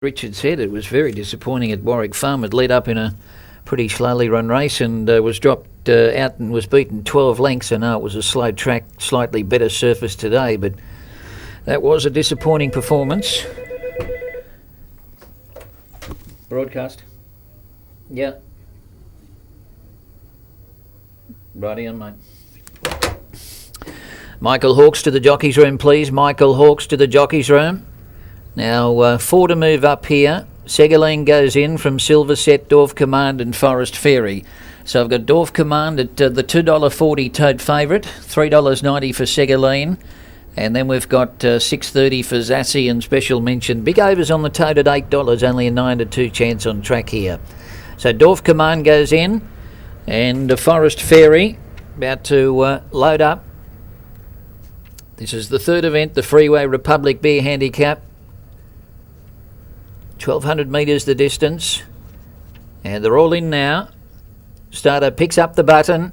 Richard said, it was very disappointing at Warwick Farm. It led up in a pretty slowly run race and was dropped out and was beaten 12 lengths. I know it was a slow track, slightly better surface today, but that was a disappointing performance. Broadcast? Yeah. Righty on, mate. Michael Hawkes to the jockeys room, please. Michael Hawkes to the jockeys room. Now, 4 to move up here. Segaline goes in from Silver Set, Dorf Command and Forest Fairy. So I've got Dorf Command at the $2.40 tote favourite, $3.90 for Segaline. And then we've got $6.30 for Zassi and special mention. Big overs on the tote at $8, only a 9 to 2 chance on track here. So Dorf Command goes in and Forest Fairy about to load up. This is the third event, the Freeway Republic Beer Handicap. 1,200 metres the distance, and they're all in now. Starter picks up the button.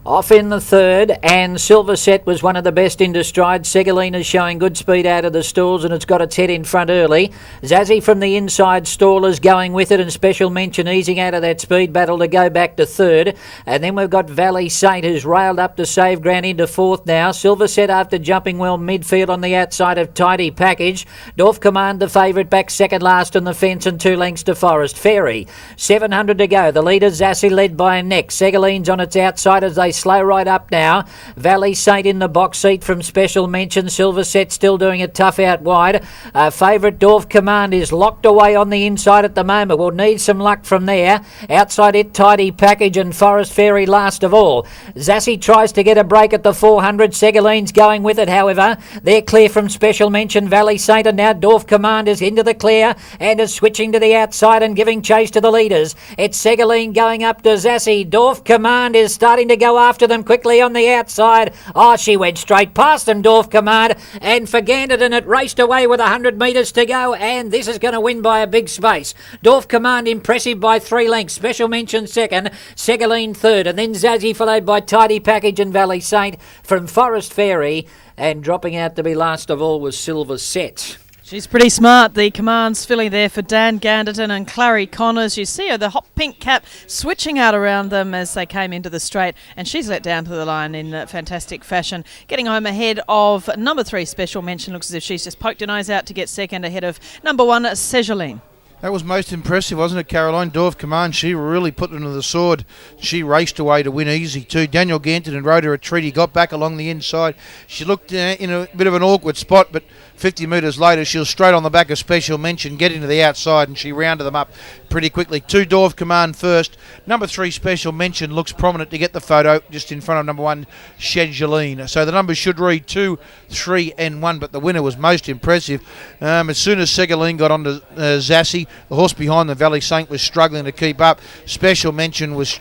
Off in the third, and Silver Set was one of the best into stride. Segaline is showing good speed out of the stalls, and it's got its head in front early. Zassi from the inside stall is going with it, and special mention easing out of that speed battle to go back to third. And then we've got Valley Saint, who's railed up to save ground into fourth now. Silver Set after jumping well midfield on the outside of Tidy Package. Dorf Command the favourite back second last on the fence and 2 lengths to Forest Fairy. 700 to go. The leader Zassi led by a neck. Segaline's on its outside as they slow right up now. Valley Saint in the box seat from special mention. Silver Set still doing it tough out wide. Favourite Dorf Command is locked away on the inside at the moment. We'll need some luck from there. Outside it, Tidy Package and Forest Fairy last of all. Zassi tries to get a break at the 400. Segaline's going with it, however. They're clear from special mention. Valley Saint, and now Dorf Command is into the clear and is switching to the outside and giving chase to the leaders. It's Segaline going up to Zassi. Dorf Command is starting to go after them quickly on the outside. Oh, she went straight past them, Dorf Command, and for Ganderton it raced away with 100 metres to go, and this is going to win by a big space. Dorf Command impressive by 3 lengths. Special mention second, Segaline third, and then Zassi followed by Tidy Package and Valley Saint from Forest Fairy, and dropping out to be last of all was Silver Set. She's pretty smart, the Commands filly there for Dan Ganderton and Clary Connors. You see her, the hot pink cap, switching out around them as they came into the straight, and she's let down to the line in fantastic fashion. Getting home ahead of number 3, Special Mention. Looks as if she's just poked her nose out to get second ahead of number 1, Segaline. That was most impressive, wasn't it, Caroline? Dorf Command, she really put it into the sword. She raced away to win easy too. Daniel Ganderton rode her a treat. He got back along the inside. She looked in a bit of an awkward spot, but 50 metres later she was straight on the back of Special Mention, getting to the outside, and she rounded them up pretty quickly. 2 Dorf Command first. Number 3 Special Mention looks prominent to get the photo just in front of number 1 Segaline. So the numbers should read 2, 3 and 1, but the winner was most impressive. As soon as Segaline got onto Zassi, the horse behind the Valley Saint was struggling to keep up. Special Mention was,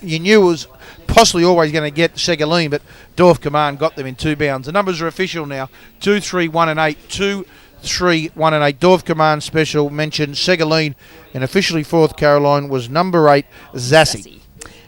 you knew was possibly always going to get Segaline, but Dorf Command got them in 2 bounds. The numbers are official now. 2, 3, 1 and 8. 2, 3, 1 and 8. Dorf Command, Special Mention, Segaline, and officially fourth, Caroline, was number 8, Zassi.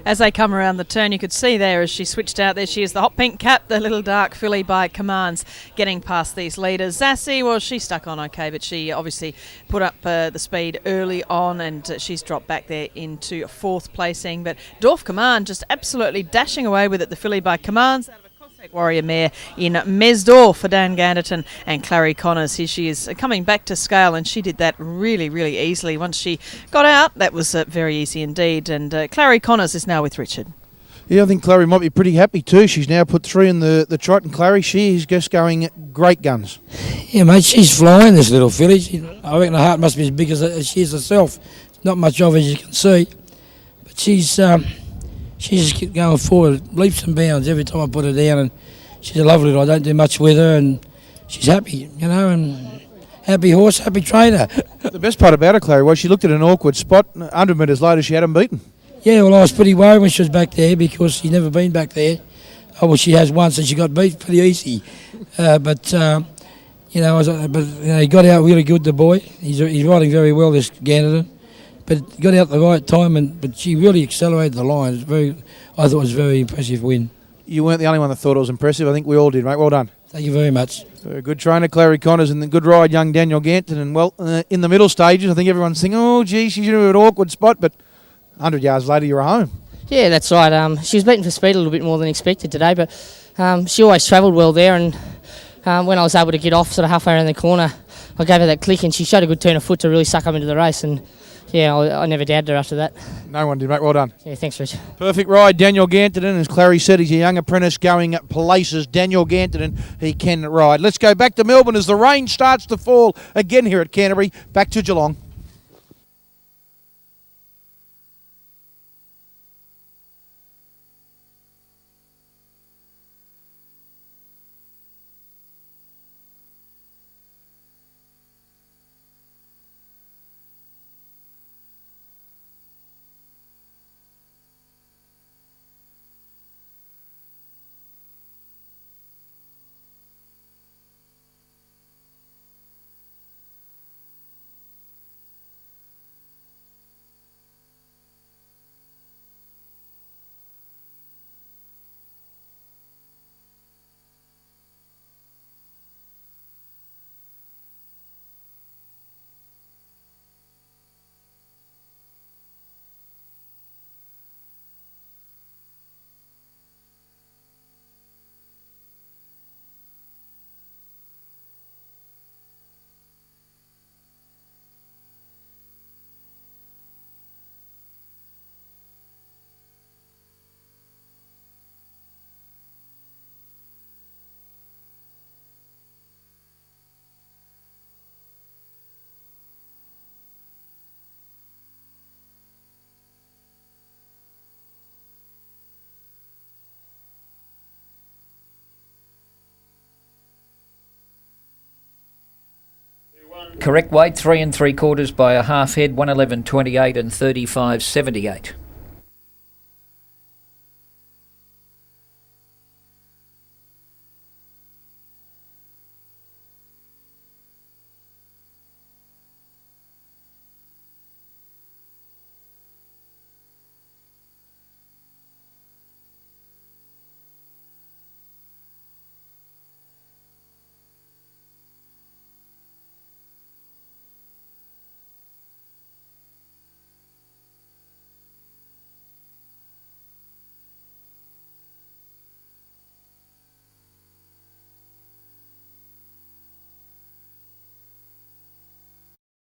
As they come around the turn, you could see there as she switched out, there she is, the hot pink cap, the little dark filly by Commands, getting past these leaders. Zassi, well, she stuck on okay, but she obviously put up the speed early on, and she's dropped back there into 4th placing. But Dorf Command just absolutely dashing away with it, the filly by Commands, out of a Cossack Warrior mare in Mesdor for Dan Ganderton and Clary Connors. Here she is coming back to scale, and she did that really, really easily. Once she got out, that was very easy indeed. And Clary Connors is now with Richard. Yeah, I think Clary might be pretty happy too. She's now put 3 in the trot, and Clary, she is just going great guns. Yeah, mate, she's flying, this little filly. I reckon her heart must be as big as she is herself. Not much of her, as you can see. But she just keeps going forward, leaps and bounds every time I put her down, and she's a lovely little. I don't do much with her, and she's happy, you know, and happy horse, happy trainer. The best part about her, Clary, was she looked at an awkward spot. 100 metres later, she had them beaten. Yeah, well, I was pretty worried when she was back there because she's never been back there. Oh, well, she has once, and she got beat pretty easy. But he got out really good, the boy. He's riding very well, this Ganderton. But got out the right time, but she really accelerated the line. I thought it was a very impressive win. You weren't the only one that thought it was impressive. I think we all did, mate. Well done. Thank you very much. Very good trainer, Clary Connors, and the good ride, young Daniel Ganton. And, well, in the middle stages, I think everyone's thinking, oh, gee, she's in an awkward spot, but 100 yards later, you're home. Yeah, that's right. She was beaten for speed a little bit more than expected today, but she always travelled well there, and when I was able to get off sort of halfway around the corner, I gave her that click, and she showed a good turn of foot to really suck up into the race, and yeah, I never doubted her after that. No one did, mate. Well done. Yeah, thanks, Rich. Perfect ride, Daniel Gantonen. As Clary said, he's a young apprentice going places. Daniel Gantonen, he can ride. Let's go back to Melbourne as the rain starts to fall again here at Canterbury. Back to Geelong. Correct weight, 3 3/4 by a half head, 111.28 and 35.78.